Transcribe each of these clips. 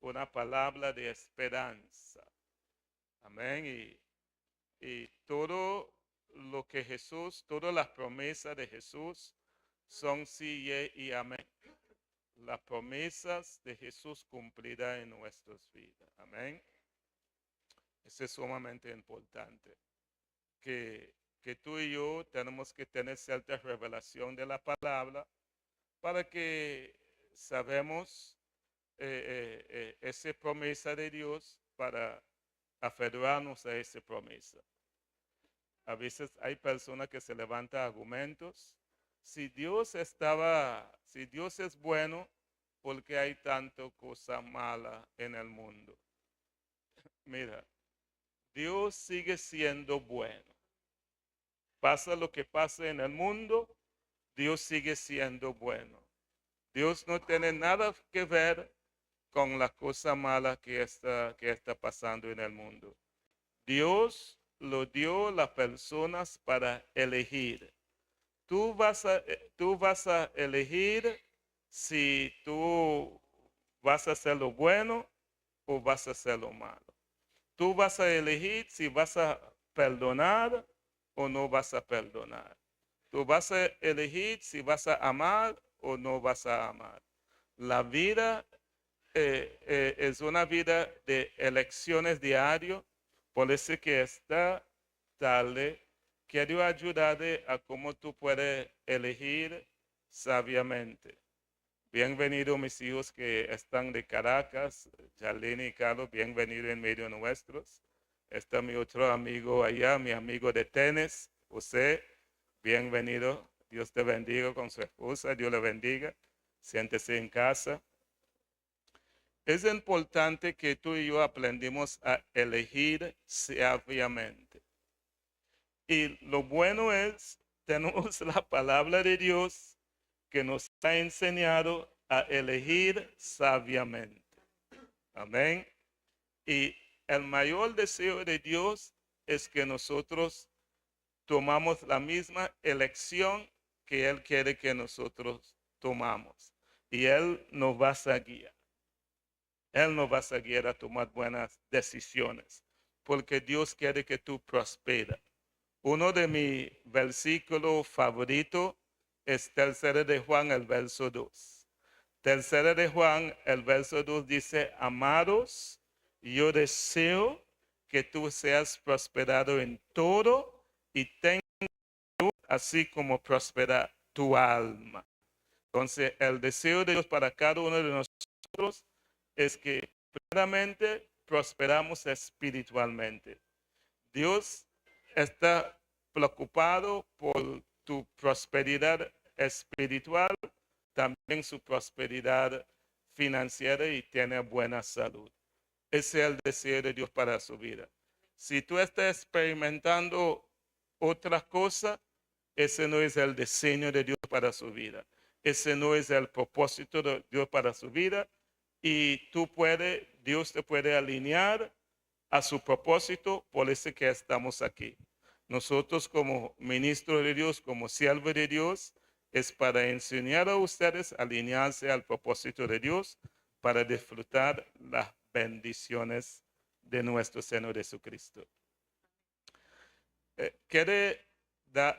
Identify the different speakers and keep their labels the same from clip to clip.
Speaker 1: una palabra de esperanza. Amén. Y todo lo que Jesús, todas las promesas de Jesús son sí y amén. Las promesas de Jesús cumplirán en nuestras vidas. Amén. Eso es sumamente importante. Que tú y yo tenemos que tener cierta revelación de la palabra para que sabemos esa promesa de Dios para aferrarnos a esa promesa. A veces hay personas que se levantan argumentos. Si Dios es bueno, ¿por qué hay tanta cosa mala en el mundo? Mira, Dios sigue siendo bueno. Pasa lo que pasa en el mundo, Dios sigue siendo bueno. Dios no tiene nada que ver con la cosa mala que está pasando en el mundo. Dios lo dio a las personas para elegir. Tú vas a elegir si tú vas a hacer lo bueno o vas a hacer lo malo. Tú vas a elegir si vas a perdonar o no vas a perdonar. Tú vas a elegir si vas a amar o no vas a amar. La vida es una vida de elecciones diarias, por eso que esta tarde quiero ayudarte a cómo tú puedes elegir sabiamente. Bienvenidos mis hijos que están de Caracas, Jarlene y Carlos, bienvenidos en medio nuestros. Está mi otro amigo allá, mi amigo de tenis, José, bienvenido. Dios te bendiga con su esposa, Dios le bendiga. Siéntese en casa. Es importante que tú y yo aprendamos a elegir sabiamente. Y lo bueno es, tenemos la palabra de Dios que nos ha enseñado a elegir sabiamente. Amén. Y el mayor deseo de Dios es que nosotros tomamos la misma elección que Él quiere que nosotros tomamos. Y Él nos va a guiar. Él nos va a guiar a tomar buenas decisiones, porque Dios quiere que tú prosperes. Uno de mis versículos favoritos es 3 de Juan, el verso 2. 3 de Juan, el verso 2 dice, amados, yo deseo que tú seas prosperado en todo y tengas salud, así como prospera tu alma. Entonces, el deseo de Dios para cada uno de nosotros es que primeramente prosperamos espiritualmente. Dios está preocupado por tu prosperidad espiritual, también su prosperidad financiera y tiene buena salud. Ese es el deseo de Dios para su vida. Si tú estás experimentando otra cosa, ese no es el diseño de Dios para su vida. Ese no es el propósito de Dios para su vida. Y Dios te puede alinear a su propósito, por eso que estamos aquí. Nosotros como ministros de Dios, como siervos de Dios, es para enseñar a ustedes a alinearse al propósito de Dios para disfrutar las bendiciones de nuestro Señor Jesucristo. Quiere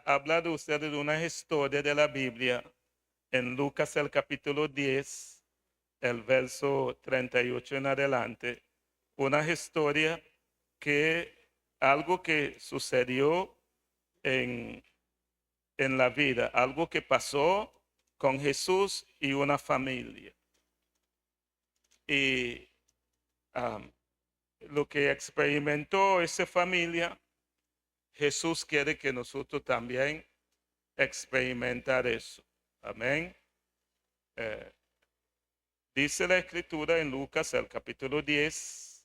Speaker 1: hablar de ustedes de una historia de la Biblia en Lucas el capítulo 10, el verso 38 en adelante. Una historia algo que sucedió en la vida, algo que pasó con Jesús y una familia. Y lo que experimentó esa familia, Jesús quiere que nosotros también experimentar eso. Amén. Dice la escritura en Lucas, el capítulo 10,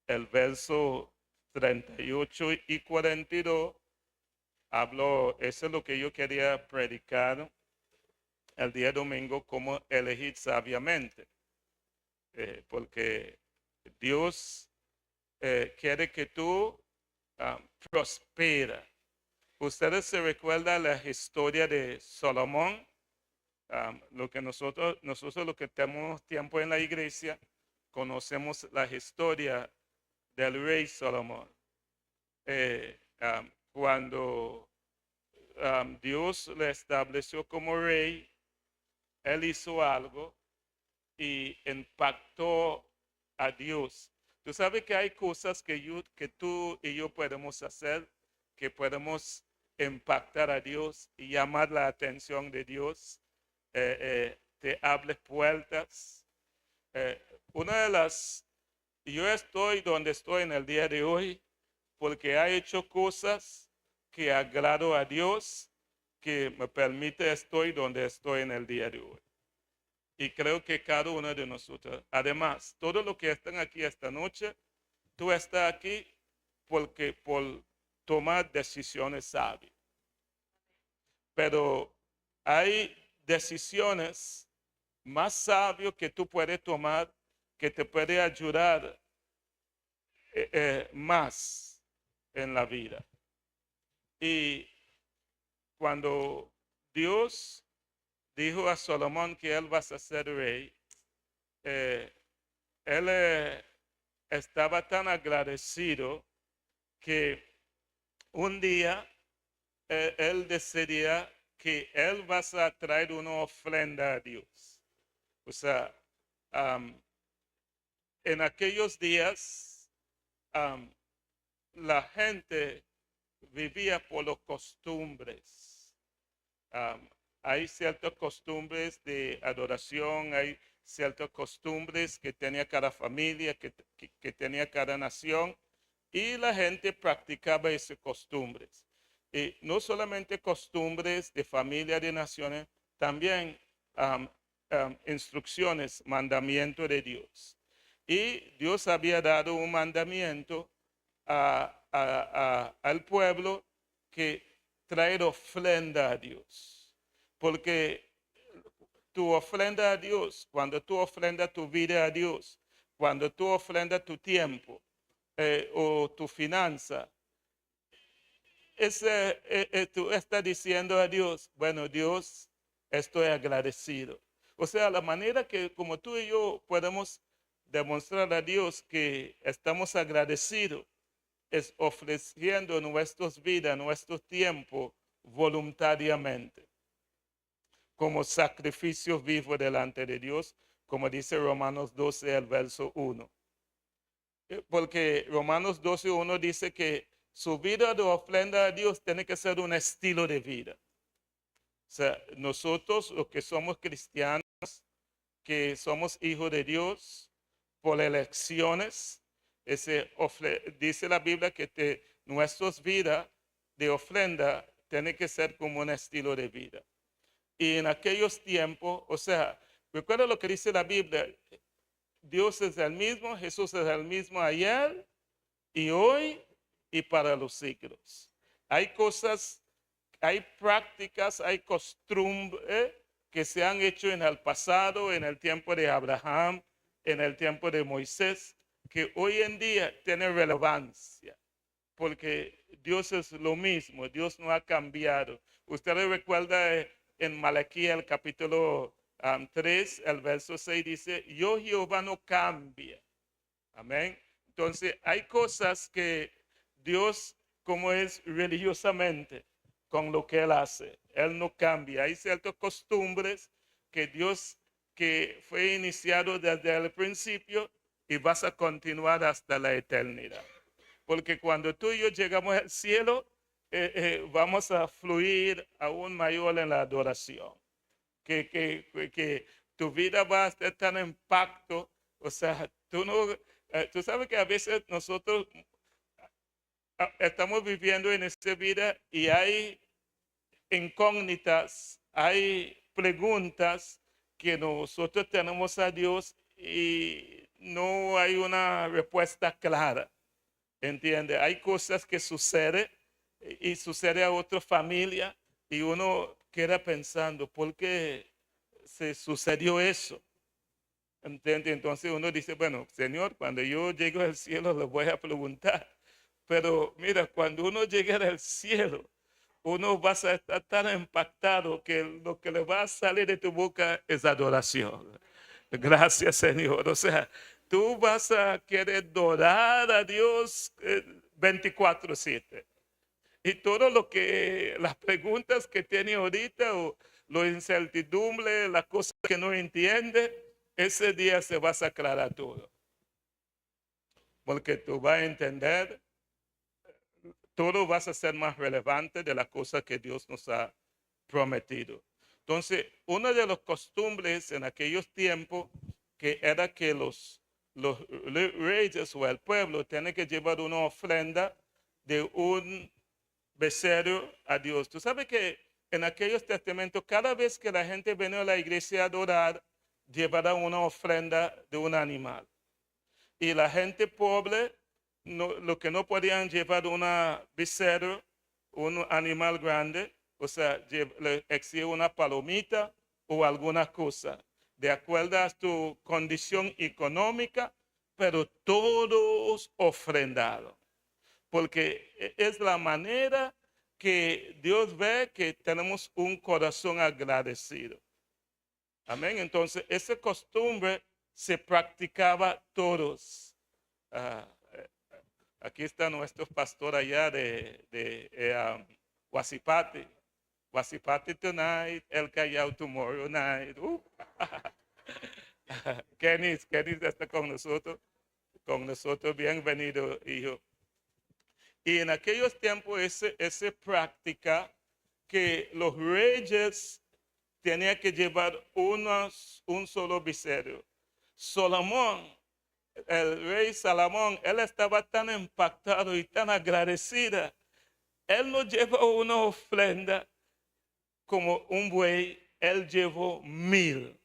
Speaker 1: el verso 38 y 42. Eso es lo que yo quería predicar el día domingo, cómo elegir sabiamente. Porque Dios quiere que tú prosperes. Ustedes se recuerdan la historia de Salomón. Lo que nosotros lo que tenemos tiempo en la iglesia, conocemos la historia del rey Salomón. Cuando Dios le estableció como rey, él hizo algo y impactó a Dios. Tú sabes que hay cosas que tú y yo podemos hacer, que podemos impactar a Dios y llamar la atención de Dios, te abre puertas. Una de las, yo estoy donde estoy en el día de hoy porque he hecho cosas que agrado a Dios, que me permite estoy donde estoy en el día de hoy. Y creo que cada uno de nosotros, además, todos los que están aquí esta noche, tú estás aquí porque por tomar decisiones sabias. Pero hay decisiones más sabias que tú puedes tomar, que te puede ayudar más en la vida. Y cuando Dios dijo a Salomón que él va a ser rey, él estaba tan agradecido que un día él decidía que él va a traer una ofrenda a Dios. O sea, en aquellos días la gente vivía por las costumbres. Hay ciertas costumbres de adoración, hay ciertas costumbres que tenía cada familia, que tenía cada nación, y la gente practicaba esas costumbres. Y no solamente costumbres de familia, de naciones, también instrucciones, mandamientos de Dios. Y Dios había dado un mandamiento al pueblo que traer ofrenda a Dios. Porque tu ofrenda a Dios, cuando tú ofrendas tu vida a Dios, cuando tú ofrendas tu tiempo o tu finanza, tú estás diciendo a Dios, bueno, Dios, estoy agradecido. O sea, la manera que como tú y yo podemos demostrar a Dios que estamos agradecidos es ofreciendo nuestras vidas, nuestro tiempo voluntariamente, como sacrificio vivo delante de Dios, como dice Romanos 12, el verso 1. Porque Romanos 12, 1 dice que su vida de ofrenda a Dios tiene que ser un estilo de vida. O sea, nosotros los que somos cristianos, que somos hijos de Dios por elecciones, dice la Biblia que nuestras vidas de ofrenda tienen que ser como un estilo de vida. Y en aquellos tiempos, o sea, recuerda lo que dice la Biblia, Dios es el mismo, Jesús es el mismo ayer y hoy y para los siglos. Hay cosas, hay prácticas, hay costumbres que se han hecho en el pasado, en el tiempo de Abraham, en el tiempo de Moisés, que hoy en día tienen relevancia, porque Dios es lo mismo, Dios no ha cambiado. Ustedes recuerdan en Malaquías, el capítulo 3, el verso 6 dice, yo Jehová no cambia. Amén. Entonces, hay cosas que Dios, como es religiosamente, con lo que Él hace, Él no cambia. Hay ciertas costumbres que Dios, que fue iniciado desde el principio y vas a continuar hasta la eternidad. Porque cuando tú y yo llegamos al cielo, vamos a fluir aún mayor en la adoración. Que tu vida va a estar tan impacto, o sea, tú sabes que a veces nosotros estamos viviendo en esta vida y hay incógnitas, hay preguntas que nosotros tenemos a Dios y no hay una respuesta clara. ¿Entiende? Hay cosas que suceden y sucede a otra familia y uno queda pensando, ¿por qué se sucedió eso? ¿Entiende? Entonces uno dice, bueno, Señor, cuando yo llegue al cielo le voy a preguntar. Pero mira, cuando uno llegue al cielo, uno va a estar tan impactado que lo que le va a salir de tu boca es adoración. Gracias, Señor. O sea, tú vas a querer adorar a Dios 24/7. Y todo lo que, las preguntas que tiene ahorita o la incertidumbre, las cosas que no entiende, ese día se va a aclarar todo. Porque tú vas a entender, todo va a ser más relevante de las cosas que Dios nos ha prometido. Entonces, una de las costumbres en aquellos tiempos que era que los reyes o el pueblo tienen que llevar una ofrenda de un becerro a Dios. Tú sabes que en aquellos testamentos, cada vez que la gente venía a la iglesia a adorar, llevará una ofrenda de un animal. Y la gente pobre, lo que no podían llevar una becerro, un animal grande, o sea, le exigía una palomita o alguna cosa, de acuerdo a tu condición económica, pero todos ofrendados. Porque es la manera que Dios ve que tenemos un corazón agradecido. Amén. Entonces, esa costumbre se practicaba todos. Aquí está nuestro pastor allá de Huasipati. Huasipati tonight, El Callao tomorrow night. Kenny está con nosotros. Bienvenido, hijo. Y en aquellos tiempos, esa práctica que los reyes tenían que llevar un solo becerro. Salomón, el rey Salomón, él estaba tan impactado y tan agradecido. Él no llevó una ofrenda como un buey, él llevó 1000.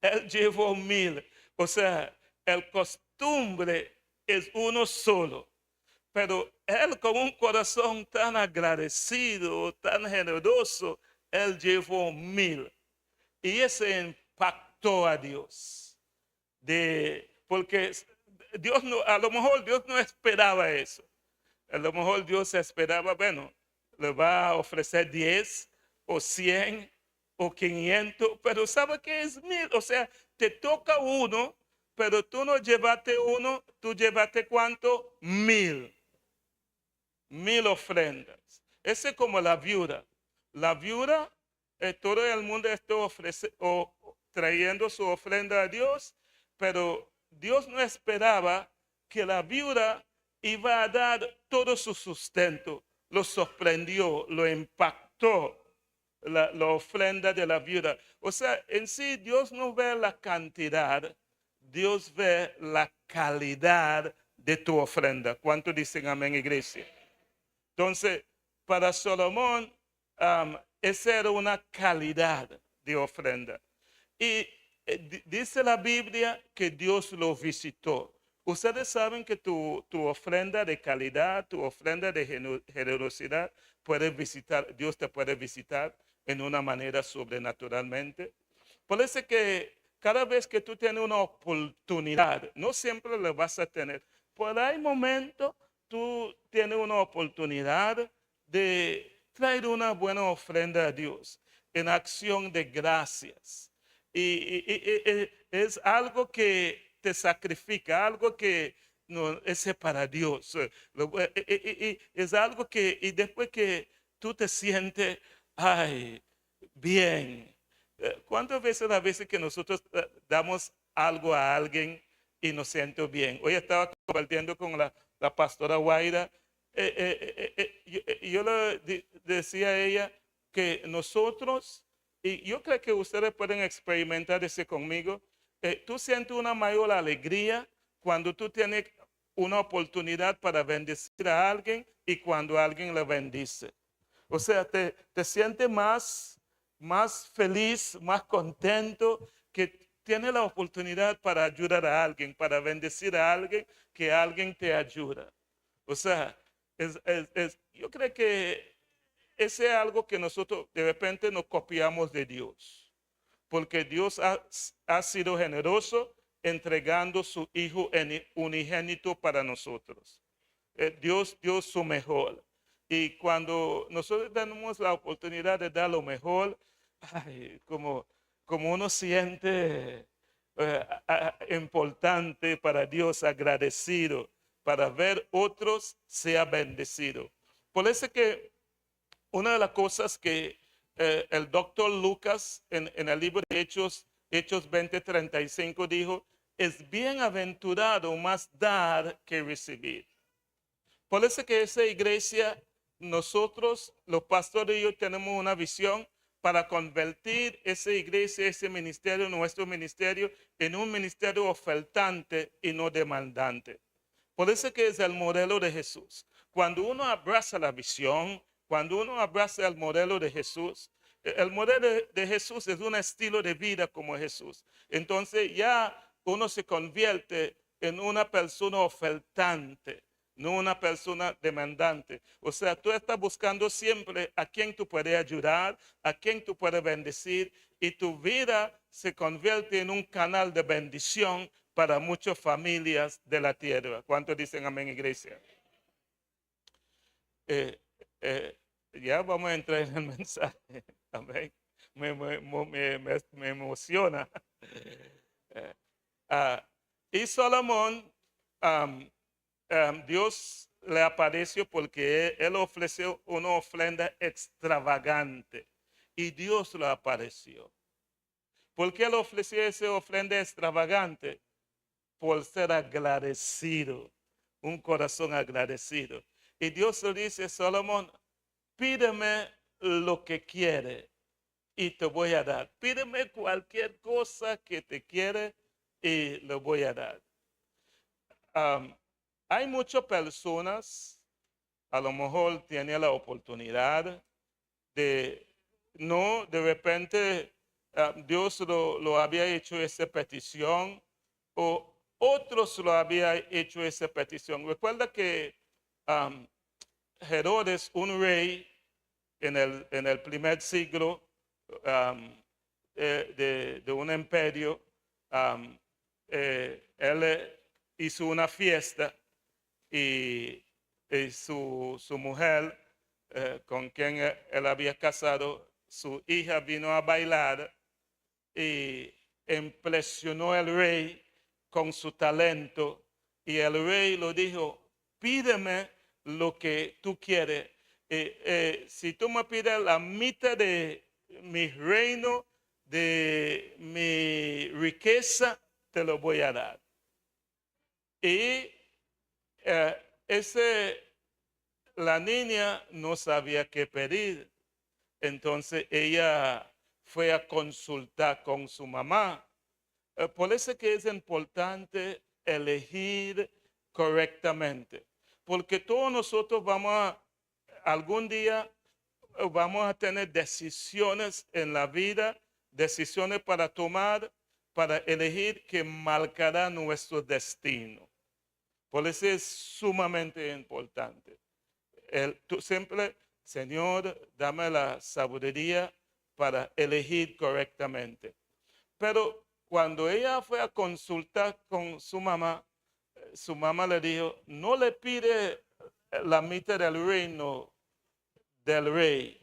Speaker 1: Él llevó 1000. O sea, el costumbre es uno solo. Pero él con un corazón tan agradecido, tan generoso, él llevó 1000. Y ese impactó a Dios. Porque Dios no, a lo mejor Dios no esperaba eso. A lo mejor Dios esperaba, bueno, le va a ofrecer 10 o 100 o 500, pero sabe que es 1000. O sea, te toca uno, pero tú no llevaste uno, tú llevaste ¿cuánto? 1000. 1000 ofrendas. Ese es como la viuda. La viuda, todo el mundo está trayendo su ofrenda a Dios, pero Dios no esperaba que la viuda iba a dar todo su sustento. Lo sorprendió, lo impactó la ofrenda de la viuda. O sea, en sí Dios no ve la cantidad, Dios ve la calidad de tu ofrenda. ¿Cuántos dicen amén, iglesia? Entonces, para Salomón, esa era una calidad de ofrenda. Y dice la Biblia que Dios lo visitó. Ustedes saben que tu ofrenda de calidad, tu ofrenda de generosidad, Dios te puede visitar en una manera sobrenaturalmente. Por eso que cada vez que tú tienes una oportunidad, no siempre la vas a tener. Por hay momentos tú tienes una oportunidad de traer una buena ofrenda a Dios en acción de gracias. Y es algo que te sacrifica, algo que no es para Dios. Es algo que, y después que tú te sientes, ay, bien. ¿Cuántas veces que nosotros damos algo a alguien y nos siento bien? Hoy estaba compartiendo con la pastora Guaira. Yo le decía a ella que nosotros, y yo creo que ustedes pueden experimentar eso conmigo, tú sientes una mayor alegría cuando tú tienes una oportunidad para bendecir a alguien y cuando alguien le bendice. O sea, te sientes más feliz, más contento, que tiene la oportunidad para ayudar a alguien, para bendecir a alguien, que alguien te ayuda. O sea, yo creo que ese es algo que nosotros de repente nos copiamos de Dios, porque Dios ha sido generoso entregando su Hijo unigénito para nosotros. Dios dio su mejor. Y cuando nosotros tenemos la oportunidad de dar lo mejor, ay, como uno siente, importante para Dios, agradecido, para ver otros sea bendecido. Por eso que una de las cosas que el doctor Lucas en el libro de Hechos 20:35 dijo, es bienaventurado más dar que recibir. Por eso que esa iglesia, nosotros, los pastores y yo, tenemos una visión para convertir esa iglesia, ese ministerio, nuestro ministerio, en un ministerio ofertante y no demandante. Por eso que es el modelo de Jesús. Cuando uno abraza la visión, cuando uno abraza el modelo de Jesús, el modelo de Jesús es un estilo de vida como Jesús. Entonces ya uno se convierte en una persona ofertante, no una persona demandante. O sea, tú estás buscando siempre a quien tú puedes ayudar, a quien tú puedes bendecir, y tu vida se convierte en un canal de bendición para muchas familias de la tierra. ¿Cuántos dicen amén, iglesia? Ya vamos a entrar en el mensaje. Amén. Me emociona. Y Salomón, Dios le apareció porque él ofreció una ofrenda extravagante y Dios le apareció. ¿Por qué él ofreció esa ofrenda extravagante? Por ser agradecido, un corazón agradecido. Y Dios le dice, Salomón, pídeme lo que quiere y te voy a dar. Pídeme cualquier cosa que te quiere y lo voy a dar. Hay muchas personas, a lo mejor tienen la oportunidad de, no, de repente Dios lo había hecho esa petición o otros lo habían hecho esa petición. Recuerda que Herodes, un rey en el primer siglo de un imperio, él hizo una fiesta y su mujer, con quien él había casado, su hija vino a bailar y impresionó al rey con su talento. Y el rey lo dijo, pídeme lo que tú quieres. Si tú me pides la mitad de mi reino, de mi riqueza, te lo voy a dar. Y la niña no sabía qué pedir. Entonces ella fue a consultar con su mamá. Por eso que es importante elegir correctamente. Porque todos nosotros algún día vamos a tener decisiones en la vida, decisiones para tomar, para elegir que marcará nuestro destino. Por eso es sumamente importante. Tú siempre, Señor, dame la sabiduría para elegir correctamente. Pero cuando ella fue a consultar con su mamá le dijo, no le pide la mitad del reino del rey,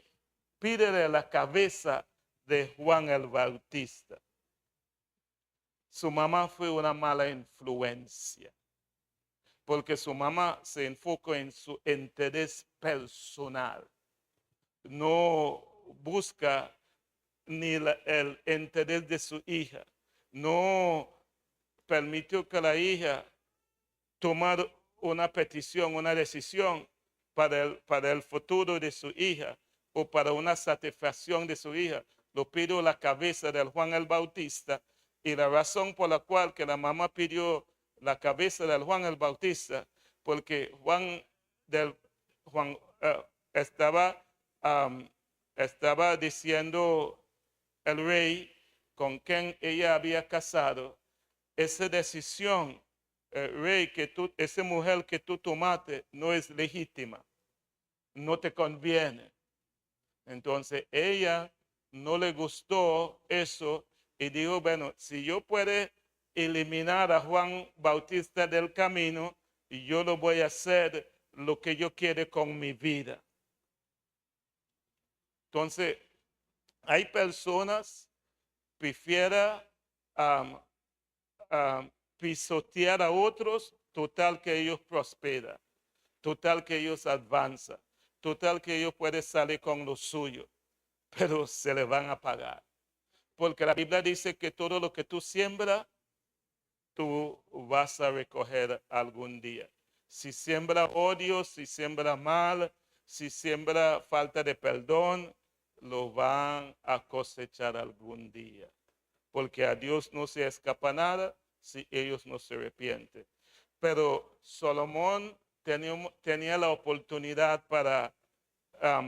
Speaker 1: pídele la cabeza de Juan el Bautista. Su mamá fue una mala influencia, porque su mamá se enfocó en su interés personal. No busca ni el interés de su hija. No permitió que la hija tomara una petición, una decisión para el futuro de su hija o para una satisfacción de su hija. Lo pidió la cabeza del Juan el Bautista, y la razón por la cual que la mamá pidió la cabeza del Juan el Bautista, porque estaba diciendo el rey con quien ella había casado, esa decisión, rey, esa mujer que tú tomaste no es legítima, no te conviene. Entonces ella no le gustó eso y dijo, bueno, si yo puedo eliminar a Juan Bautista del camino, yo lo voy a hacer lo que yo quiero con mi vida. Entonces, hay personas que prefieren pisotear a otros, total que ellos prosperan, total que ellos avanzan, total que ellos pueden salir con lo suyo, pero se le van a pagar. Porque la Biblia dice que todo lo que tú siembras, tú vas a recoger algún día. Si siembra odio, si siembra mal, si siembra falta de perdón, lo van a cosechar algún día. Porque a Dios no se escapa nada si ellos no se arrepienten. Pero Salomón tenía la oportunidad para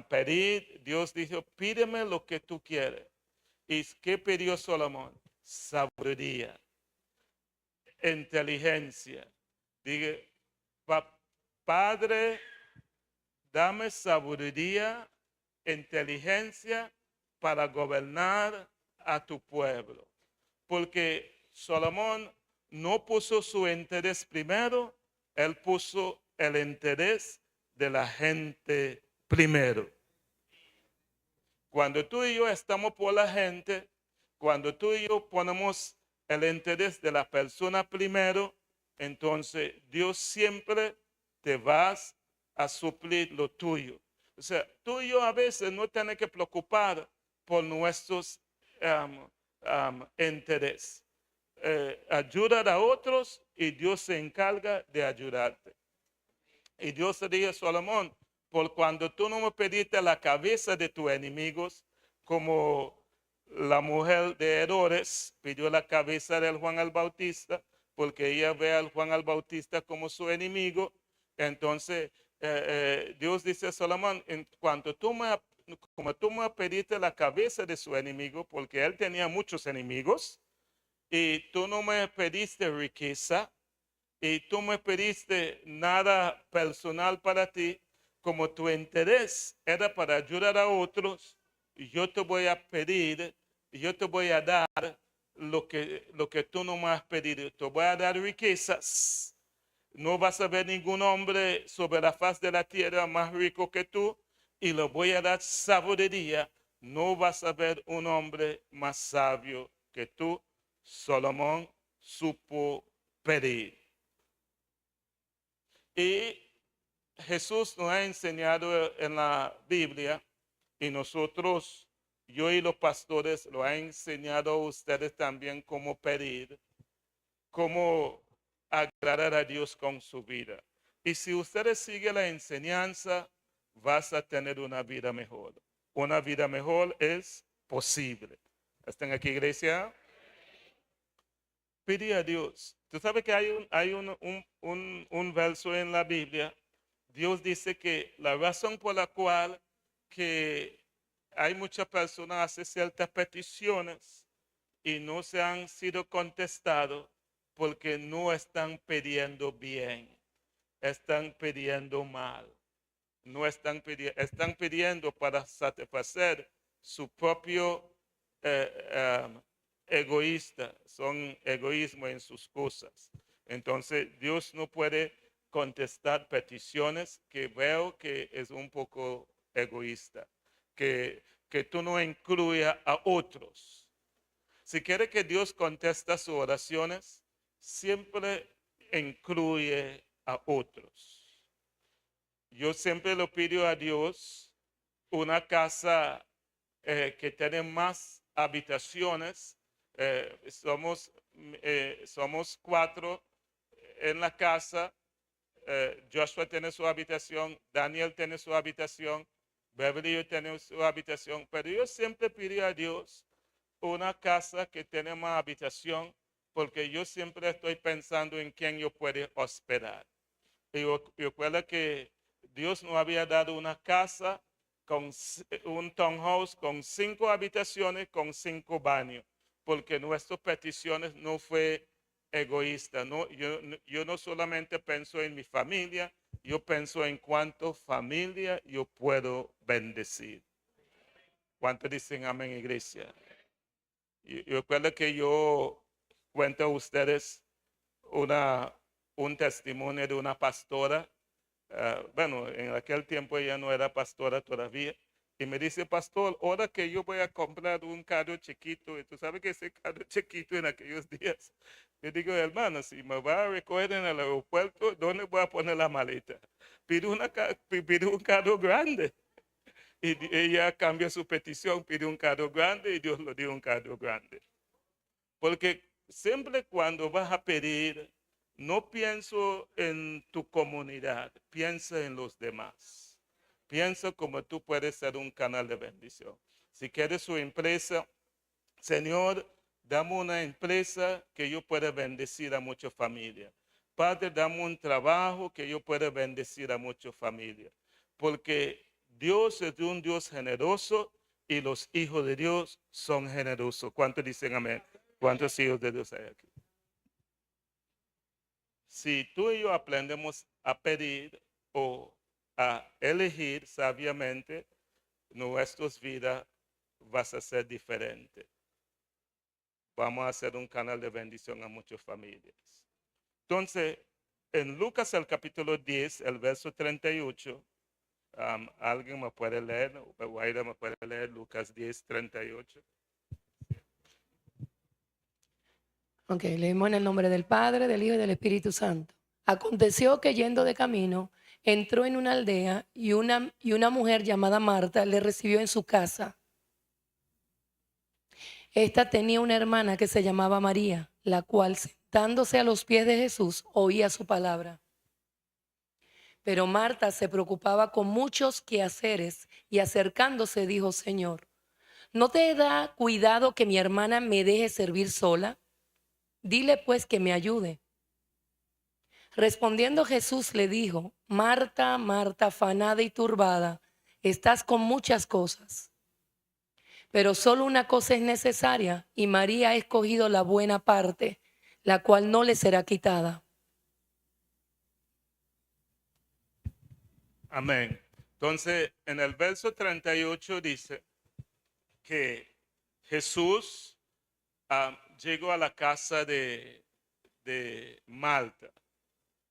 Speaker 1: pedir. Dios dijo, pídeme lo que tú quieres. ¿Y qué pidió Salomón? Sabiduría, inteligencia. Diga, Padre, dame sabiduría, inteligencia para gobernar a tu pueblo. Porque Salomón no puso su interés primero, él puso el interés de la gente primero. Cuando tú y yo estamos por la gente, cuando tú y yo ponemos el interés de la persona primero, entonces Dios siempre te vas a suplir lo tuyo. O sea, tú y yo a veces no tenemos que preocupar por nuestros intereses. Ayudar a otros y Dios se encarga de ayudarte. Y Dios se dijo a Salomón, por cuando tú no me pediste la cabeza de tus enemigos, como la mujer de Herodes pidió la cabeza del Juan el Bautista, porque ella ve al Juan el Bautista como su enemigo. Entonces, Dios dice a Salomón, en cuanto como tú me pediste la cabeza de su enemigo, porque él tenía muchos enemigos, y tú no me pediste riqueza, y tú me pediste nada personal para ti, como tu interés era para ayudar a otros, yo te voy a pedir, yo te voy a dar lo que tú no me has pedido. Te voy a dar riquezas. No vas a ver ningún hombre sobre la faz de la tierra más rico que tú, y le voy a dar sabiduría. No vas a ver un hombre más sabio que tú. Salomón supo pedir. Y Jesús nos ha enseñado en la Biblia, y nosotros, yo y los pastores, lo han enseñado a ustedes también cómo pedir, cómo agradar a Dios con su vida. Y si ustedes siguen la enseñanza, vas a tener una vida mejor. Una vida mejor es posible. ¿Están aquí, iglesia? Pide a Dios. Tú sabes que hay un verso en la Biblia. Dios dice que la razón por la cual que hay muchas personas hacen ciertas peticiones y no se han sido contestados porque no están pidiendo bien, están pidiendo mal, no están pidiendo para satisfacer su propio egoísta, son egoísmo en sus cosas. Entonces Dios no puede contestar peticiones que veo que es un poco egoísta, que tú no incluyas a otros. Si quiere que Dios conteste sus oraciones, siempre incluye a otros. Yo siempre le pido a Dios una casa que tiene más habitaciones. Somos 4 en la casa. Joshua tiene su habitación, Daniel tiene su habitación, Beverly tiene su habitación, pero yo siempre pido a Dios una casa que tiene más habitación, porque yo siempre estoy pensando en quién yo puedo hospedar. Y yo recuerdo que Dios nos había dado una casa con un townhouse con 5 habitaciones, con 5 baños, porque nuestras peticiones no fue egoísta. No, yo no solamente pienso en mi familia, yo pienso en cuánto familia yo puedo bendecir. ¿Cuántos dicen amén, iglesia? Yo recuerdo que yo cuento a ustedes un testimonio de una pastora. Bueno, en aquel tiempo ella no era pastora todavía, y me dice, pastor, ahora que yo voy a comprar un carro chiquito, y tú sabes que ese carro chiquito en aquellos días, yo digo, hermano, si me va a recoger en el aeropuerto, ¿dónde voy a poner la maleta? Pido un carro grande. Y ella cambia su petición, pide un carro grande y Dios le dio un carro grande. Porque siempre cuando vas a pedir, no pienso en tu comunidad, piensa en los demás. Piensa cómo tú puedes ser un canal de bendición. Si quieres su empresa, Señor, dame una empresa que yo pueda bendecir a muchas familias. Padre, dame un trabajo que yo pueda bendecir a muchas familias. Porque Dios es un Dios generoso y los hijos de Dios son generosos. ¿Cuántos dicen amén? ¿Cuántos hijos de Dios hay aquí? Si tú y yo aprendemos a pedir o a elegir sabiamente, nuestras vidas van a ser diferentes. Vamos a hacer un canal de bendición a muchas familias. Entonces, en Lucas el capítulo 10, el verso 38, alguien me puede leer, Guaira me puede leer Lucas 10, 38.
Speaker 2: Ok, leemos en el nombre del Padre, del Hijo y del Espíritu Santo. Aconteció que yendo de camino, entró en una aldea y una mujer llamada Marta le recibió en su casa. Esta tenía una hermana que se llamaba María, la cual, sentándose a los pies de Jesús, oía su palabra. Pero Marta se preocupaba con muchos quehaceres y acercándose dijo, Señor, ¿no te da cuidado que mi hermana me deje servir sola? Dile pues que me ayude. Respondiendo Jesús le dijo, Marta, Marta, afanada y turbada, estás con muchas cosas, pero solo una cosa es necesaria y María ha escogido la buena parte, la cual no le será quitada.
Speaker 1: Amén. Entonces, en el verso 38 dice que Jesús llegó a la casa de Malta.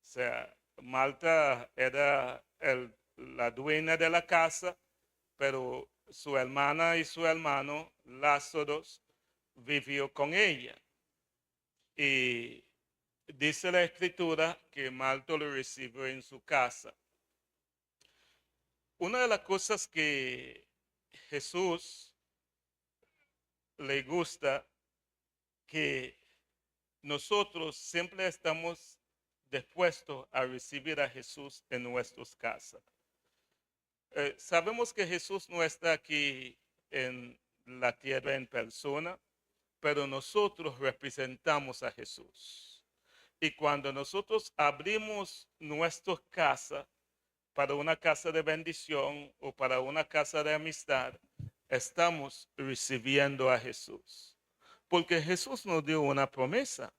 Speaker 1: O sea, Malta era la dueña de la casa, pero su hermana y su hermano Lázaro vivió con ella. Y dice la escritura que Malta lo recibió en su casa. Una de las cosas que Jesús le gusta que nosotros siempre estamos dispuestos a recibir a Jesús en nuestras casas. Sabemos que Jesús no está aquí en la tierra en persona, pero nosotros representamos a Jesús. Y cuando nosotros abrimos nuestras casas para una casa de bendición o para una casa de amistad, estamos recibiendo a Jesús. Porque Jesús nos dio una promesa.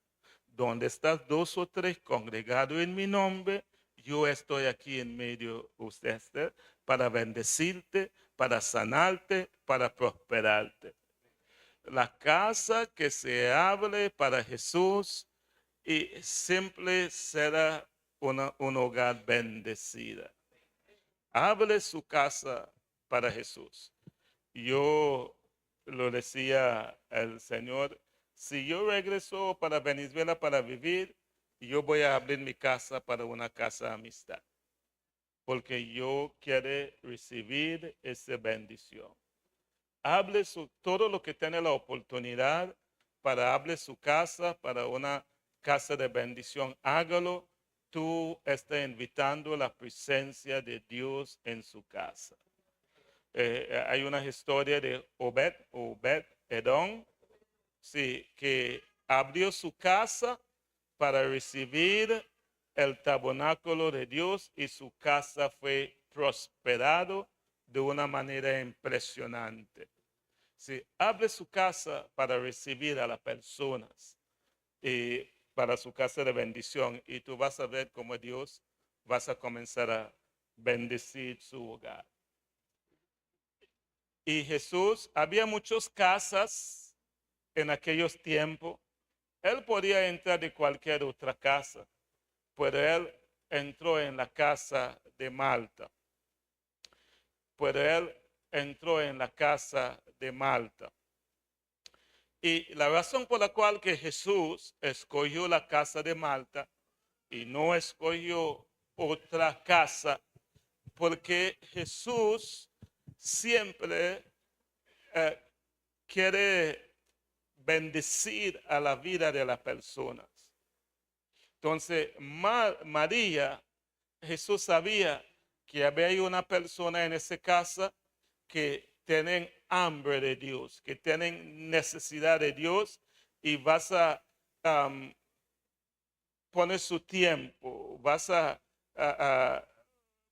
Speaker 1: Donde estás dos o tres congregados en mi nombre, yo estoy aquí en medio de ustedes para bendecirte, para sanarte, para prosperarte. La casa que se hable para Jesús y siempre será un hogar bendecida. Hable su casa para Jesús. Yo lo decía al Señor, si yo regreso para Venezuela para vivir, yo voy a abrir mi casa para una casa de amistad. Porque yo quiero recibir esa bendición. Hable todo lo que tiene la oportunidad para hable su casa, para una casa de bendición. Hágalo. Tú estás invitando la presencia de Dios en su casa. Hay una historia de Obed Edom, sí, que abrió su casa para recibir el tabernáculo de Dios y su casa fue prosperado de una manera impresionante. Sí, abre su casa para recibir a las personas y para su casa de bendición y tú vas a ver cómo Dios vas a comenzar a bendecir su hogar. Y Jesús, había muchas casas en aquellos tiempos. Él podía entrar de cualquier otra casa, pero él entró en la casa de Marta. Pero él entró en la casa de Marta. Y la razón por la cual que Jesús escogió la casa de Marta y no escogió otra casa, porque Jesús siempre quiere bendecir a la vida de las personas. Entonces, María, Jesús sabía que había una persona en esa casa que tienen hambre de Dios, que tienen necesidad de Dios, y vas a poner su tiempo, vas a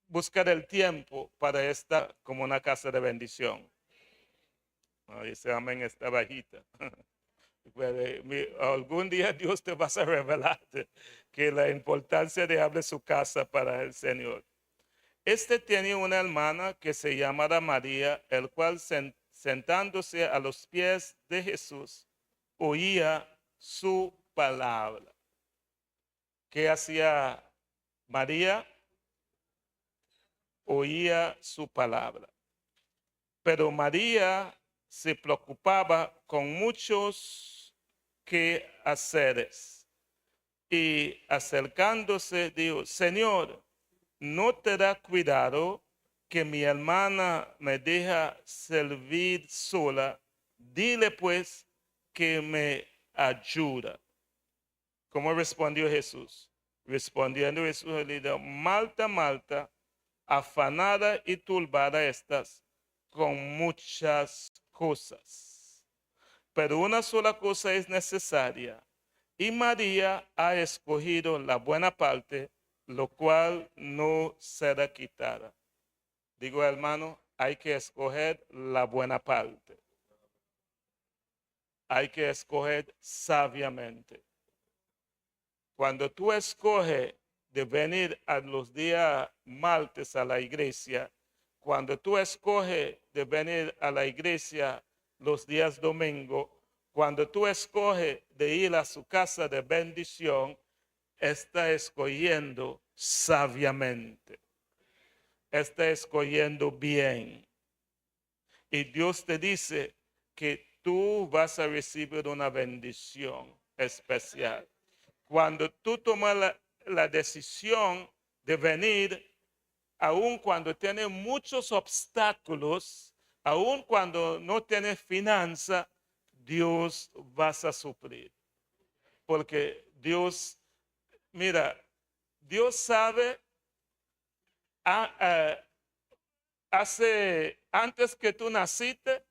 Speaker 1: buscar el tiempo para estar como una casa de bendición. Ese amén está bajita. Algún día Dios te va a revelar que la importancia de abrir su casa para el Señor. Este tenía una hermana que se llamaba María, el cual sentándose a los pies de Jesús, oía su palabra. ¿Qué hacía María? Oía su palabra. Pero María se preocupaba con muchos quehaceres y acercándose dijo: Señor, ¿no te da cuidado que mi hermana me deja servir sola? Dile pues que me ayuda. ¿Cómo respondió Jesús? Respondiendo Jesús le dijo: Marta, Marta, afanada y turbada estás con muchas cosas, pero una sola cosa es necesaria, y María ha escogido la buena parte, lo cual no será quitada. Digo, hermano, hay que escoger la buena parte. Hay que escoger sabiamente. Cuando tú escoges de venir a los días martes a la iglesia, cuando tú escoges de venir a la iglesia los días domingo, cuando tú escoges de ir a su casa de bendición, está escogiendo sabiamente, está escogiendo bien. Y Dios te dice que tú vas a recibir una bendición especial. Cuando tú tomas la decisión de venir, aun cuando tienes muchos obstáculos, aun cuando no tienes finanza, Dios vas a suplir. Porque Dios, mira, Dios sabe, antes que tú naciste,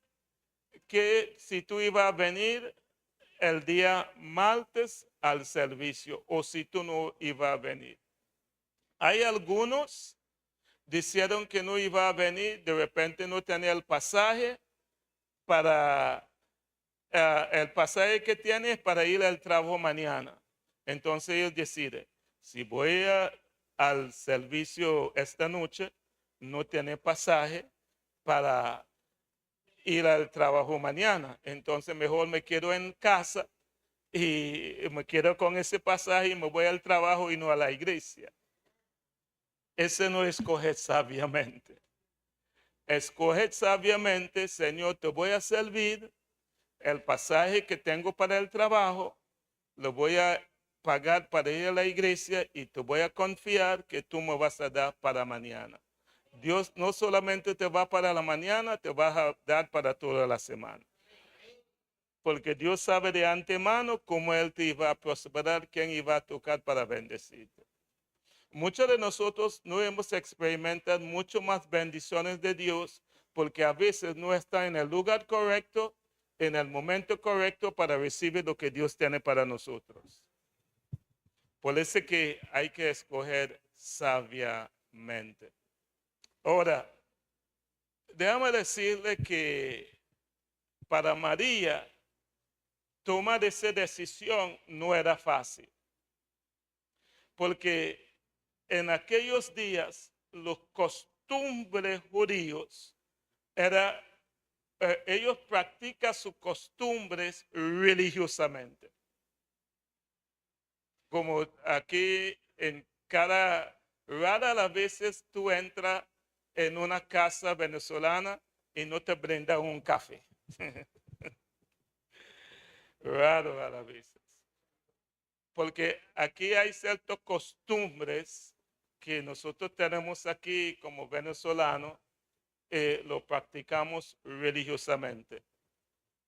Speaker 1: que si tú ibas a venir el día martes al servicio o si tú no ibas a venir. Hay algunos dijeron que no iba a venir, de repente no tenía el pasaje para el pasaje que tiene es para ir al trabajo mañana. Entonces ellos deciden, si voy al servicio esta noche, no tiene pasaje para ir al trabajo mañana. Entonces mejor me quedo en casa y me quedo con ese pasaje y me voy al trabajo y no a la iglesia. Ese no escoge sabiamente. Escoge sabiamente, Señor, te voy a servir. El pasaje que tengo para el trabajo, lo voy a pagar para ir a la iglesia y te voy a confiar que tú me vas a dar para mañana. Dios no solamente te va para la mañana, te va a dar para toda la semana. Porque Dios sabe de antemano cómo Él te iba a prosperar, quién iba a tocar para bendecirte. Muchos de nosotros no hemos experimentado mucho más bendiciones de Dios porque a veces no está en el lugar correcto, en el momento correcto para recibir lo que Dios tiene para nosotros. Por eso que hay que escoger sabiamente. Ahora, déjame decirle que para María tomar esa decisión no era fácil. Porque en aquellos días los costumbres judíos ellos practican sus costumbres religiosamente. Como aquí en rara las veces tú entras en una casa venezolana y no te brindan un café. Raro a las veces. Porque aquí hay ciertas costumbres que nosotros tenemos aquí como venezolanos, lo practicamos religiosamente.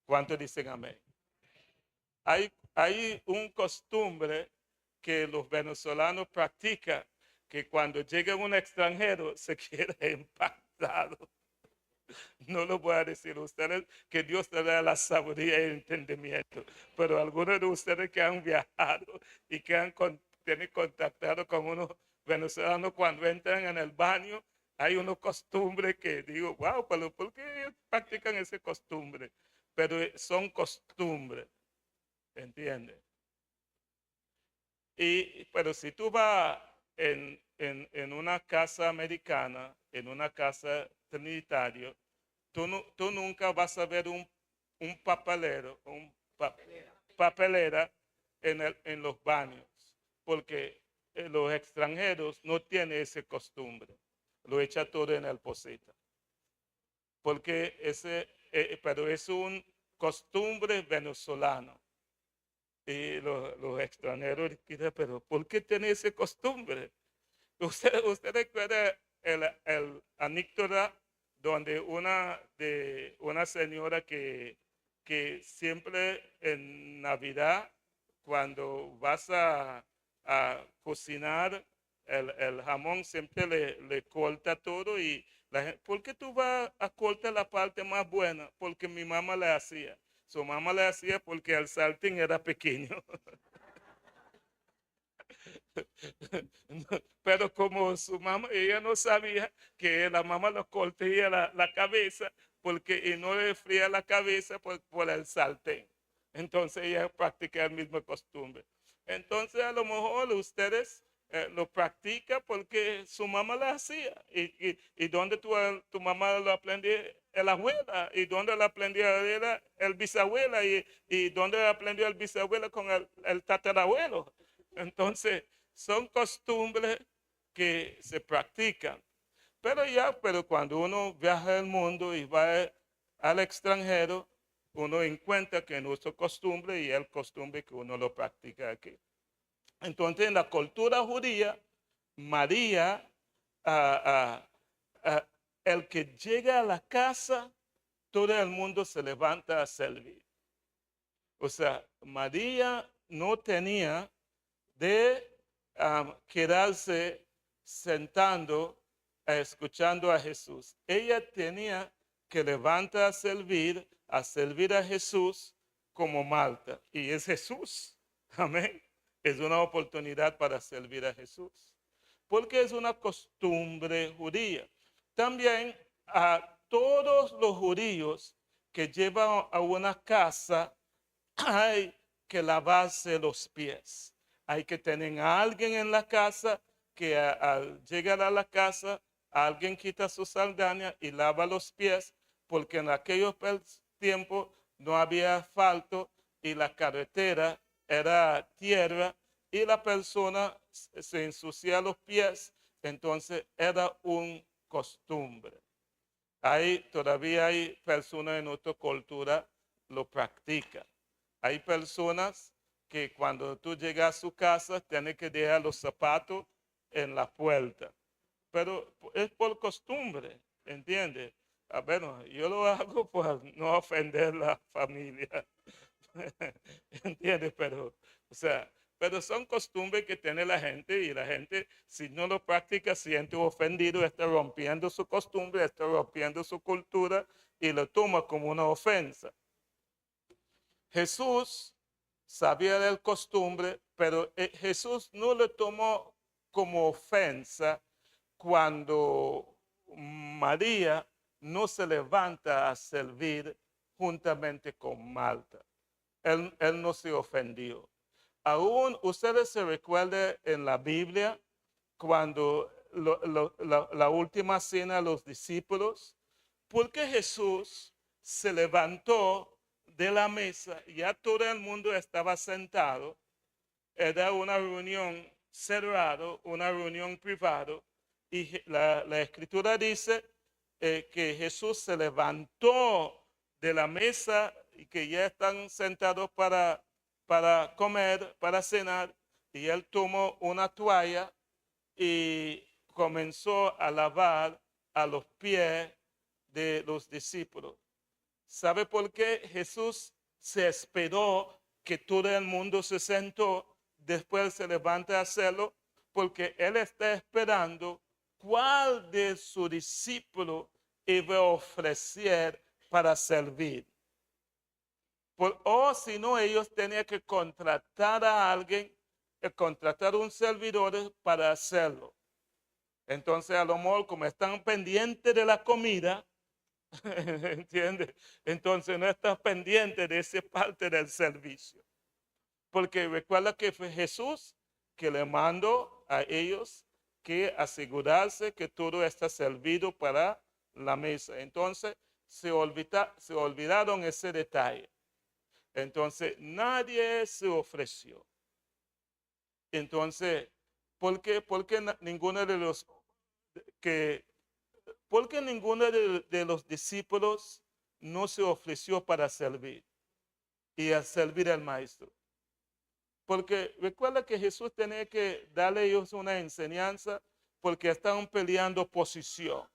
Speaker 1: ¿Cuántos dicen amén? Hay un costumbre que los venezolanos practican, que cuando llega un extranjero se queda impactado. No lo voy a decir a ustedes, que Dios te dé la sabiduría y el entendimiento, pero algunos de ustedes que han viajado y que tienen contactado con unos venezolanos, cuando entran en el baño, hay unos costumbres que digo, wow, pero ¿por qué practican esa costumbre? Pero son costumbres, ¿entiendes? Pero si tú vas en una casa americana, en una casa trinitaria, tú nunca vas a ver un papelero, papelera en los baños, porque los extranjeros no tienen esa costumbre, lo echa todo en el poceta, porque pero es un costumbre venezolano. Y los extranjeros dicen, pero ¿por qué tiene esa costumbre? Usted recuerda el anécdota donde una señora que siempre en Navidad, cuando vas a cocinar el jamón, siempre le corta todo y ¿por qué tú vas a cortar la parte más buena? Porque mi mamá le hacía. Su mamá le hacía porque el sartén era pequeño. Pero como su mamá, ella no sabía que la mamá le cortía la cabeza porque y no le fría la cabeza por el sartén. Entonces ella practica la misma costumbre. Entonces a lo mejor ustedes lo practican porque su mamá lo hacía. Y donde tu mamá lo aprendió, la abuela. Y donde la aprendió era el bisabuela. Y donde la aprendió el bisabuela con el tatarabuelo. Entonces son costumbres que se practican. Pero cuando uno viaja al mundo y va al extranjero, uno encuentra que nuestra costumbre y el costumbre que uno lo practica aquí. Entonces, en la cultura judía, María, ah, ah, ah, el que llega a la casa, todo el mundo se levanta a servir. O sea, María no tenía de quedarse sentando, escuchando a Jesús. Ella tenía que levantar a servir a Jesús como Marta. Y es Jesús. Amén. Es una oportunidad para servir a Jesús. Porque es una costumbre judía. También a todos los judíos que llevan a una casa hay que lavarse los pies. Hay que tener a alguien en la casa que al llegar a la casa, alguien quita su sandalia y lava los pies, porque en aquellos tiempos no había asfalto y la carretera era tierra y la persona se ensucia los pies, entonces era un costumbre. Todavía hay personas en nuestra cultura lo practican. Hay personas que cuando tú llegas a su casa tienes que dejar los zapatos en la puerta. Pero es por costumbre, ¿entiendes? Bueno, yo lo hago por no ofender a la familia. ¿Entiendes? Pero son costumbres que tiene la gente y la gente, si no lo practica, siente ofendido, está rompiendo su costumbre, está rompiendo su cultura y lo toma como una ofensa. Jesús sabía del costumbre, pero Jesús no lo tomó como ofensa cuando María no se levanta a servir juntamente con Marta. Él no se ofendió. Aún ustedes se recuerdan en la Biblia cuando la última cena de los discípulos, porque Jesús se levantó de la mesa, ya todo el mundo estaba sentado, era una reunión cerrada, una reunión privada, y la escritura dice que Jesús se levantó de la mesa y que ya están sentados para comer, para cenar, y él tomó una toalla y comenzó a lavar a los pies de los discípulos. ¿Sabe por qué Jesús se esperó que todo el mundo se sentó, después se levanta a hacerlo? Porque él está esperando cuál de sus discípulos iba a ofrecer para servir. O si no, ellos tenían que contratar a alguien, contratar un servidor para hacerlo. Entonces, a lo mejor, como están pendientes de la comida, ¿entiendes? Entonces no están pendientes de esa parte del servicio. Porque recuerda que fue Jesús que le mandó a ellos que asegurarse que todo está servido para la mesa. Entonces se olvidaron ese detalle. Entonces nadie se ofreció. Entonces, ¿por qué ninguno de los porque ninguno de los discípulos no se ofreció para servir y a servir al maestro? Porque recuerda que Jesús tenía que darle a ellos una enseñanza porque estaban peleando posición.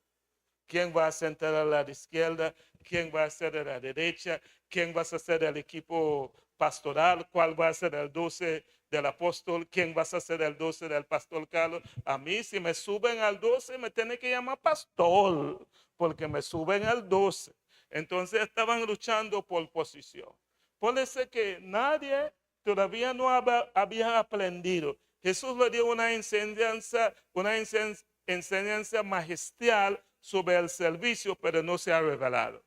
Speaker 1: ¿Quién va a sentar a la izquierda? ¿Quién va a ser a la derecha? ¿Quién va a ser el equipo pastoral? ¿Cuál va a ser el 12 del apóstol? ¿Quién va a ser el 12 del pastor Carlos? A mí, si me suben al 12, me tienen que llamar pastor, porque me suben al 12. Entonces estaban luchando por posición. Puede ser que nadie todavía no había aprendido. Jesús le dio una enseñanza magistral sobre el servicio, pero no se ha revelado.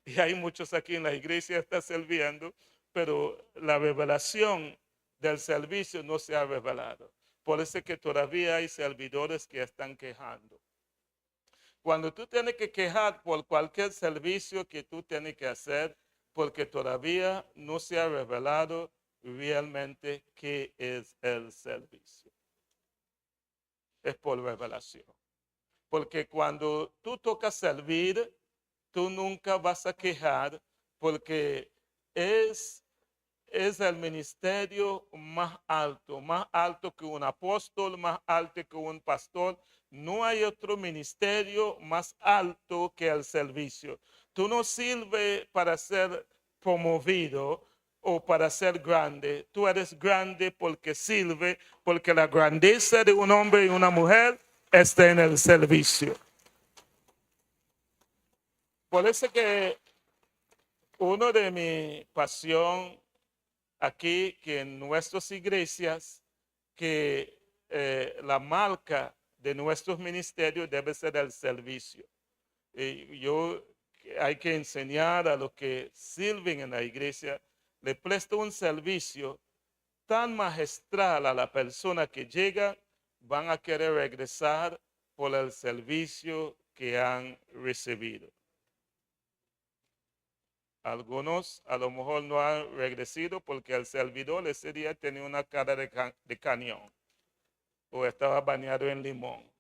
Speaker 1: Y hay muchos aquí en la iglesia que están sirviendo, pero la revelación del servicio no se ha revelado. Por eso es que todavía hay servidores que están quejando. Cuando tú tienes que quejar por cualquier servicio que tú tienes que hacer, porque todavía no se ha revelado realmente qué es el servicio. Es por revelación. Porque cuando tú tocas servir, tú nunca vas a quejar, porque es el ministerio más alto que un apóstol, más alto que un pastor. No hay otro ministerio más alto que el servicio. Tú no sirves para ser promovido o para ser grande. Tú eres grande porque sirve, porque la grandeza de un hombre y una mujer está en el servicio. Por eso que uno de mi pasión aquí, que en nuestras iglesias, que la marca de nuestros ministerios debe ser el servicio. Hay que enseñar a los que sirven en la iglesia, le presto un servicio tan magistral a la persona que llega, van a querer regresar por el servicio que han recibido. Algunos a lo mejor no han regresado porque el servidor ese día tenía una cara de cañón o estaba bañado en limón.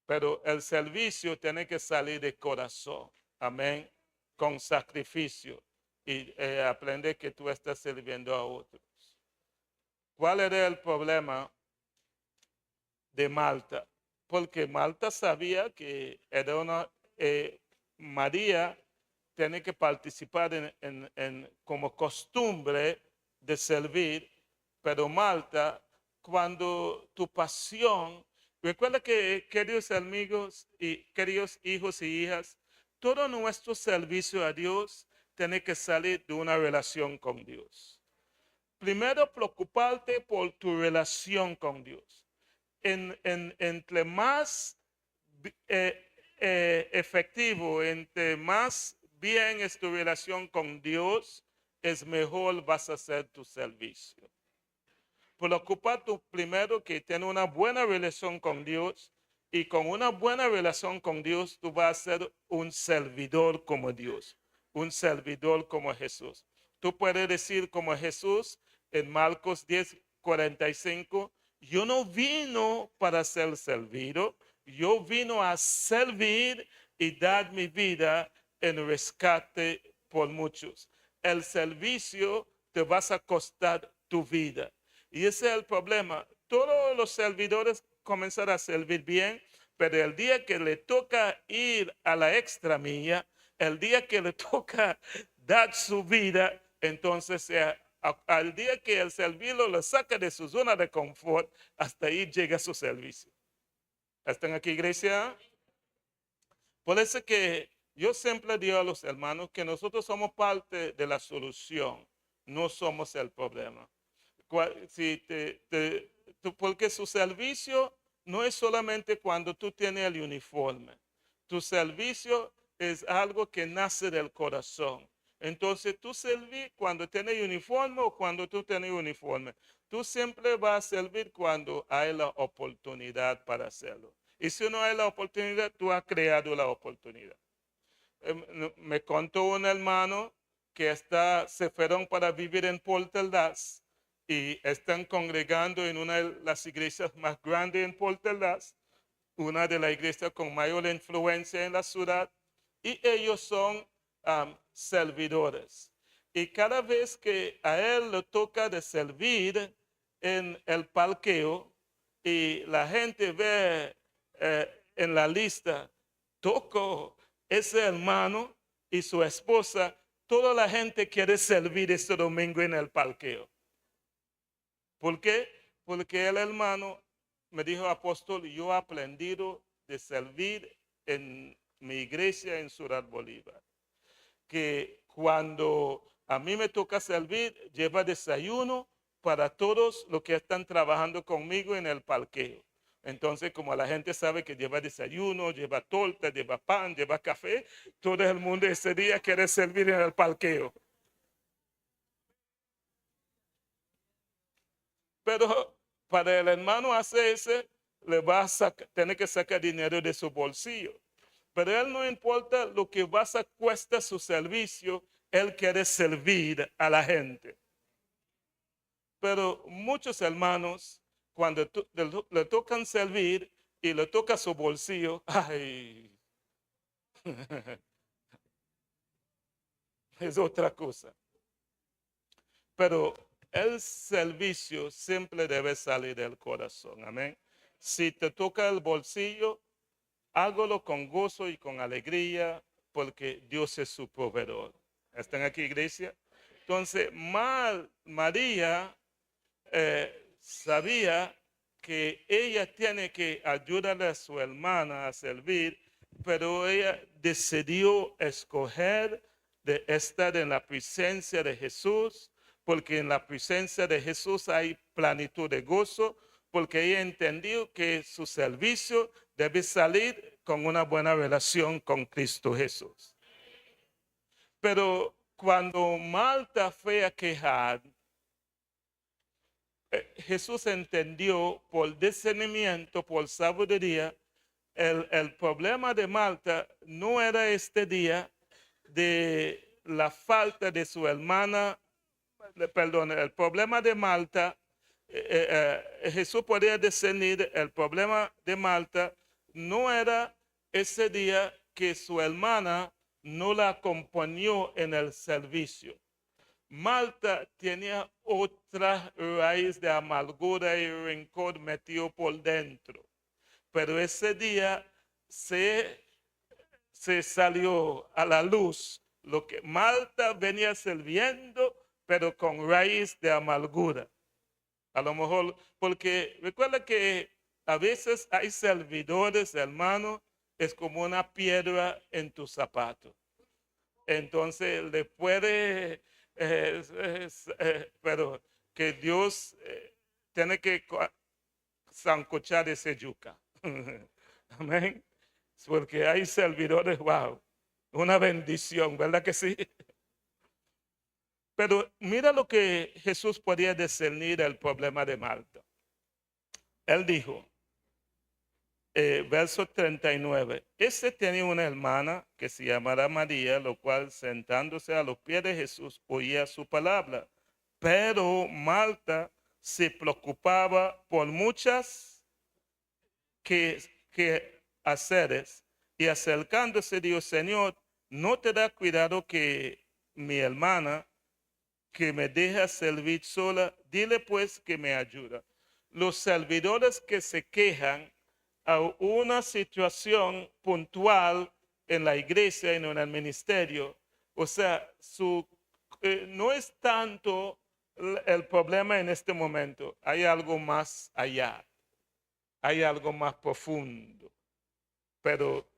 Speaker 1: Pero el servicio tiene que salir de corazón, amén, con sacrificio, y aprender que tú estás sirviendo a otros. ¿Cuál era el problema de Marta? Porque Marta sabía que era María tiene que participar como costumbre de servir, pero Marta, cuando tu pasión, recuerda que, queridos amigos y queridos hijos y hijas, todo nuestro servicio a Dios tiene que salir de una relación con Dios. Primero, preocuparte por tu relación con Dios. Entre más efectivo, entre más bien es tu relación con Dios, es mejor vas a hacer tu servicio. Preocuparte primero que tenga una buena relación con Dios, y con una buena relación con Dios tú vas a ser un servidor como Dios, un servidor como Jesús. Tú puedes decir como Jesús en Marcos 10:45, yo no vino para ser servido, yo vino a servir y dar mi vida en rescate por muchos. El servicio te vas a costar tu vida. Y ese es el problema. Todos los servidores comienzan a servir bien, pero el día que le toca ir a la extra milla, el día que le toca dar su vida, entonces al día que el servidor lo saca de su zona de confort, hasta ahí llega su servicio. ¿Están aquí, iglesia? Por eso que yo siempre digo a los hermanos que nosotros somos parte de la solución, no somos el problema. Porque su servicio no es solamente cuando tú tienes el uniforme. Tu servicio es algo que nace del corazón. Entonces tú servís cuando tienes uniforme o cuando tú tienes uniforme. Tú siempre vas a servir cuando hay la oportunidad para hacerlo. Y si no hay la oportunidad, tú has creado la oportunidad. Me contó un hermano que se fueron para vivir en Porteldaz y están congregando en una de las iglesias más grandes en Porteldaz, una de las iglesias con mayor influencia en la ciudad, y ellos son servidores. Y cada vez que a él le toca de servir en el parqueo y la gente ve en la lista, tocó ese hermano y su esposa, toda la gente quiere servir este domingo en el parqueo. ¿Por qué? Porque el hermano me dijo, apóstol, yo he aprendido de servir en mi iglesia en Ciudad Bolívar. Que cuando a mí me toca servir, lleva desayuno para todos los que están trabajando conmigo en el parqueo. Entonces, como la gente sabe que lleva desayuno, lleva torta, lleva pan, lleva café, todo el mundo ese día quiere servir en el parqueo. Pero para el hermano hacerse, le va a tener que sacar dinero de su bolsillo. Pero él no importa lo que vas a cuesta su servicio, él quiere servir a la gente. Pero muchos hermanos, cuando le tocan servir y le toca su bolsillo, ay, es otra cosa. Pero el servicio siempre debe salir del corazón, amén. Si te toca el bolsillo, hágalo con gozo y con alegría, porque Dios es su proveedor. ¿Están aquí, iglesia? Entonces, María sabía que ella tiene que ayudarle a su hermana a servir, pero ella decidió escoger de estar en la presencia de Jesús, porque en la presencia de Jesús hay plenitud de gozo, porque ella entendió que su servicio debe salir con una buena relación con Cristo Jesús. Pero cuando Marta fue a quejar, Jesús entendió por discernimiento, por sabiduría, el problema de Marta no era este día de la falta de su hermana, perdón, el problema de Marta, Jesús podía discernir, el problema de Marta no era ese día que su hermana no la acompañó en el servicio. Marta tenía otra raíz de amargura y rencor metido por dentro. Pero ese día se salió a la luz lo que Marta venía sirviendo, pero con raíz de amargura. A lo mejor, porque recuerda que a veces hay servidores, hermano, es como una piedra en tu zapato. Entonces le puede, pero que Dios tiene que sancochar ese yuca. Amén. Porque hay servidores, wow, una bendición, ¿verdad que sí? Pero mira lo que Jesús podía discernir el problema de Marta. Él dijo, verso 39, este tenía una hermana que se llamaba María, lo cual sentándose a los pies de Jesús oía su palabra. Pero Marta se preocupaba por muchas haceres. Y acercándose dijo, Señor, ¿no te da cuidado que mi hermana, que me deja servir sola? Dile pues que me ayuda. Los servidores que se quejan a una situación puntual en la iglesia, en el ministerio, o sea, no es tanto el problema en este momento, hay algo más allá, hay algo más profundo, pero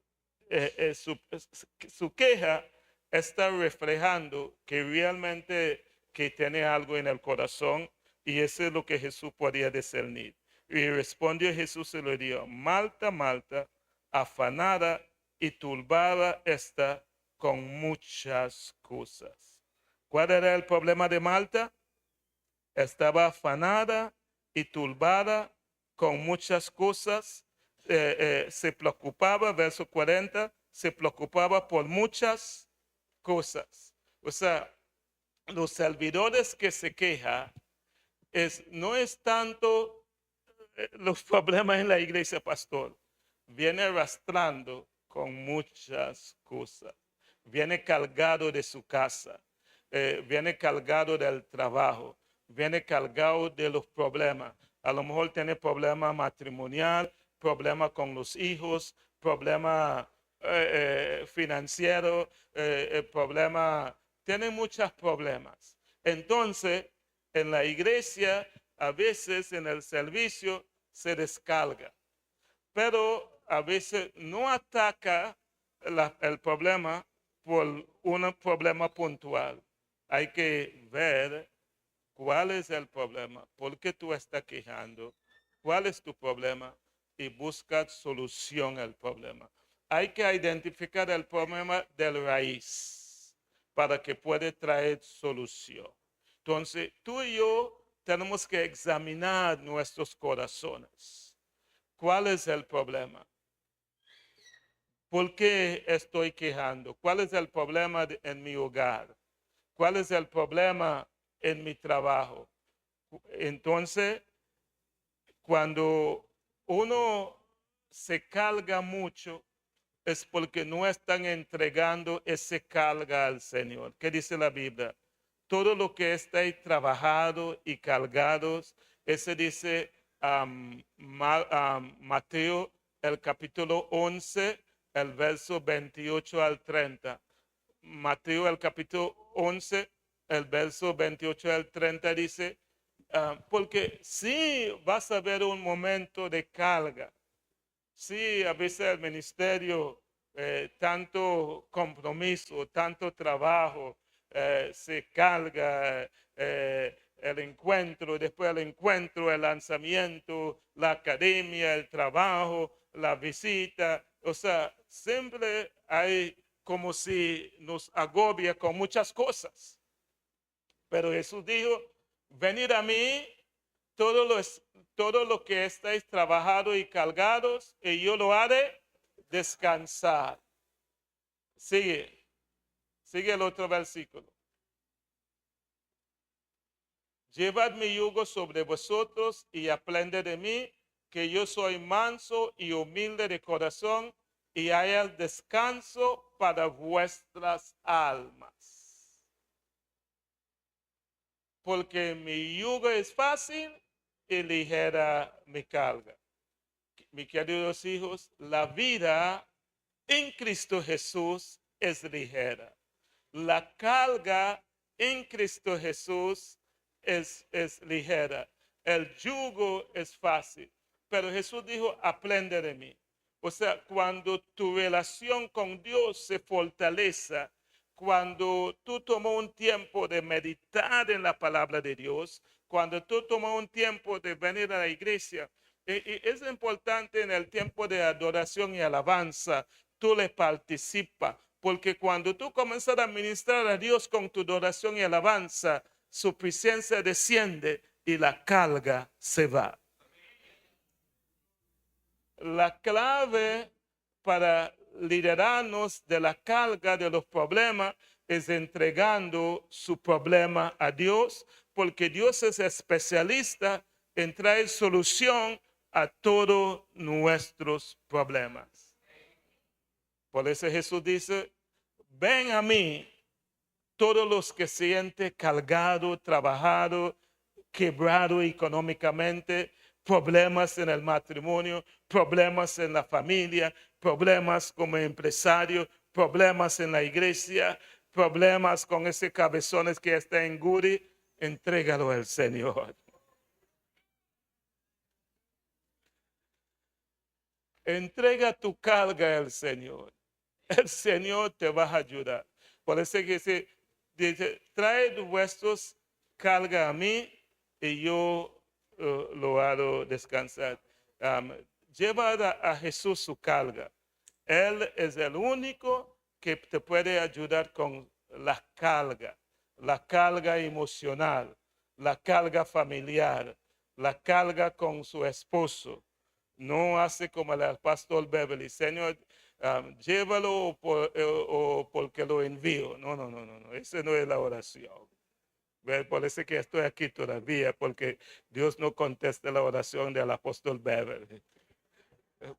Speaker 1: su queja está reflejando que realmente que tiene algo en el corazón, y eso es lo que Jesús podía discernir. Y respondió Jesús y le dijo, Marta, Marta, afanada y turbada está con muchas cosas. ¿Cuál era el problema de Marta? Estaba afanada y turbada con muchas cosas. Se preocupaba, verso 40, se preocupaba por muchas cosas. O sea, los servidores que se quejan no es tanto los problemas en la iglesia, pastor. Viene arrastrando con muchas cosas. Viene cargado de su casa. Viene cargado del trabajo. Viene cargado de los problemas. A lo mejor tiene problema matrimonial, problema con los hijos, problema financiero, problema. Tiene muchos problemas. Entonces, en la iglesia, a veces en el servicio se descarga, pero a veces no ataca el problema por un problema puntual. Hay que ver cuál es el problema, por qué tú estás quejando, cuál es tu problema y buscar solución al problema. Hay que identificar el problema de raíz para que pueda traer solución. Entonces, tú y yo tenemos que examinar nuestros corazones. ¿Cuál es el problema? ¿Por qué estoy quejando? ¿Cuál es el problema en mi hogar? ¿Cuál es el problema en mi trabajo? Entonces, cuando uno se carga mucho, es porque no están entregando ese carga al Señor. ¿Qué dice la Biblia? Todo lo que estáis trabajado y cargados, ese dice Mateo, el capítulo 11, el verso 28 al 30. Mateo, el capítulo 11, el verso 28 al 30 dice, porque sí vas a ver un momento de carga. Sí, a veces el ministerio, tanto compromiso, tanto trabajo, se carga el encuentro, después del encuentro, el lanzamiento, la academia, el trabajo, la visita. O sea, siempre hay como si nos agobia con muchas cosas. Pero Jesús dijo, venid a mí todo lo que estáis trabajados y cargados, y yo lo haré descansar. Sigue el otro versículo. Llevad mi yugo sobre vosotros y aprended de mí, que yo soy manso y humilde de corazón, y haya descanso para vuestras almas. Porque mi yugo es fácil y ligera mi carga. Mis queridos hijos, la vida en Cristo Jesús es ligera. La carga en Cristo Jesús es ligera. El yugo es fácil. Pero Jesús dijo, aprende de mí. O sea, cuando tu relación con Dios se fortalece, cuando tú tomas un tiempo de meditar en la palabra de Dios, cuando tú tomas un tiempo de venir a la iglesia, y es importante en el tiempo de adoración y alabanza, tú le participas, porque cuando tú comienzas a ministrar a Dios con tu adoración y alabanza, su presencia desciende y la carga se va. La clave para liderarnos de la carga de los problemas es entregando su problema a Dios, porque Dios es especialista en traer solución a todos nuestros problemas. Por eso Jesús dice, ven a mí todos los que sienten cargado, trabajado, quebrado económicamente, problemas en el matrimonio, problemas en la familia, problemas como empresario, problemas en la iglesia, problemas con ese cabezones que está en Guri, entrégalo al Señor. Entrega tu carga al Señor. El Señor te va a ayudar. Por eso que dice, trae vuestros carga a mí y yo lo hago descansar. Lleva a Jesús su carga. Él es el único que te puede ayudar con la carga emocional, la carga familiar, la carga con su esposo. No hace como el pastor Beverly, Señor, llévalo o porque lo envío. No, esa no es la oración. Por eso que estoy aquí todavía, porque Dios no contesta la oración del apóstol Beverly.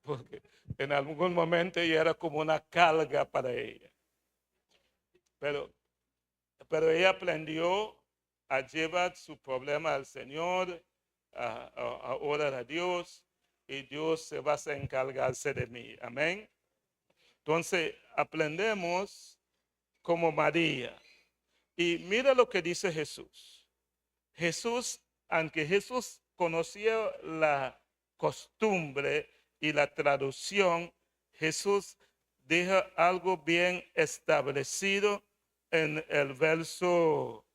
Speaker 1: Porque en algún momento ella era como una carga para ella. Pero ella aprendió a llevar su problema al Señor, a orar a Dios, y Dios se va a encargarse de mí. Amén. Entonces, aprendemos como María. Y mira lo que dice Jesús. Jesús, aunque Jesús conocía la costumbre y la traducción, Jesús deja algo bien establecido en el verso,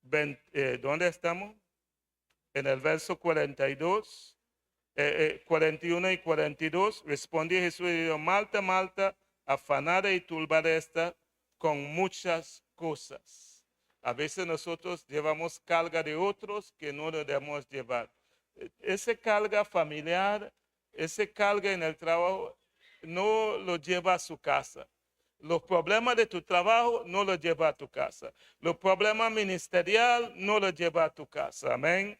Speaker 1: ¿dónde estamos? En el verso 42, 41 y 42, respondió Jesús y dijo, Marta, Marta, afanada y turbada está con muchas cosas. A veces nosotros llevamos carga de otros que no debemos llevar. Esa carga familiar, esa carga en el trabajo, no lo lleva a su casa. Los problemas de tu trabajo no los lleva a tu casa. Los problemas ministeriales no los lleva a tu casa. Amén.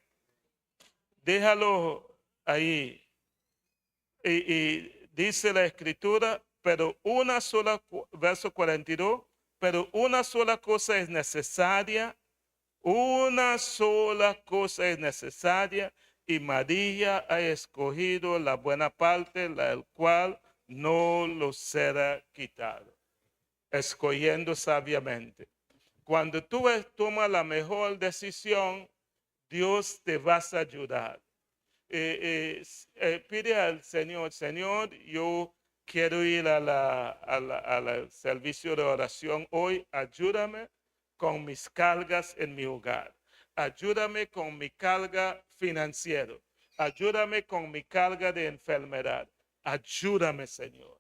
Speaker 1: Déjalo ahí. Y dice la escritura, pero una sola, verso 42, pero una sola cosa es necesaria, una sola cosa es necesaria, y María ha escogido la buena parte, la cual no lo será quitado. Escogiendo sabiamente. Cuando tú tomas la mejor decisión, Dios te va a ayudar. Pide al Señor, Señor, yo quiero ir al servicio de oración hoy, ayúdame con mis cargas en mi hogar, ayúdame con mi carga financiera, ayúdame con mi carga de enfermedad, ayúdame, Señor,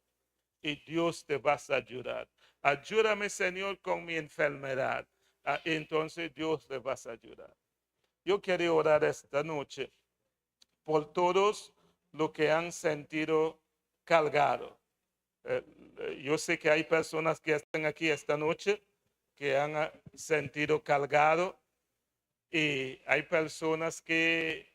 Speaker 1: y Dios te va a ayudar. Ayúdame, Señor, con mi enfermedad, entonces Dios te va a ayudar. Yo quiero orar esta noche por todos los que han sentido cargado. Yo sé que hay personas que están aquí esta noche que han sentido cargado y hay personas que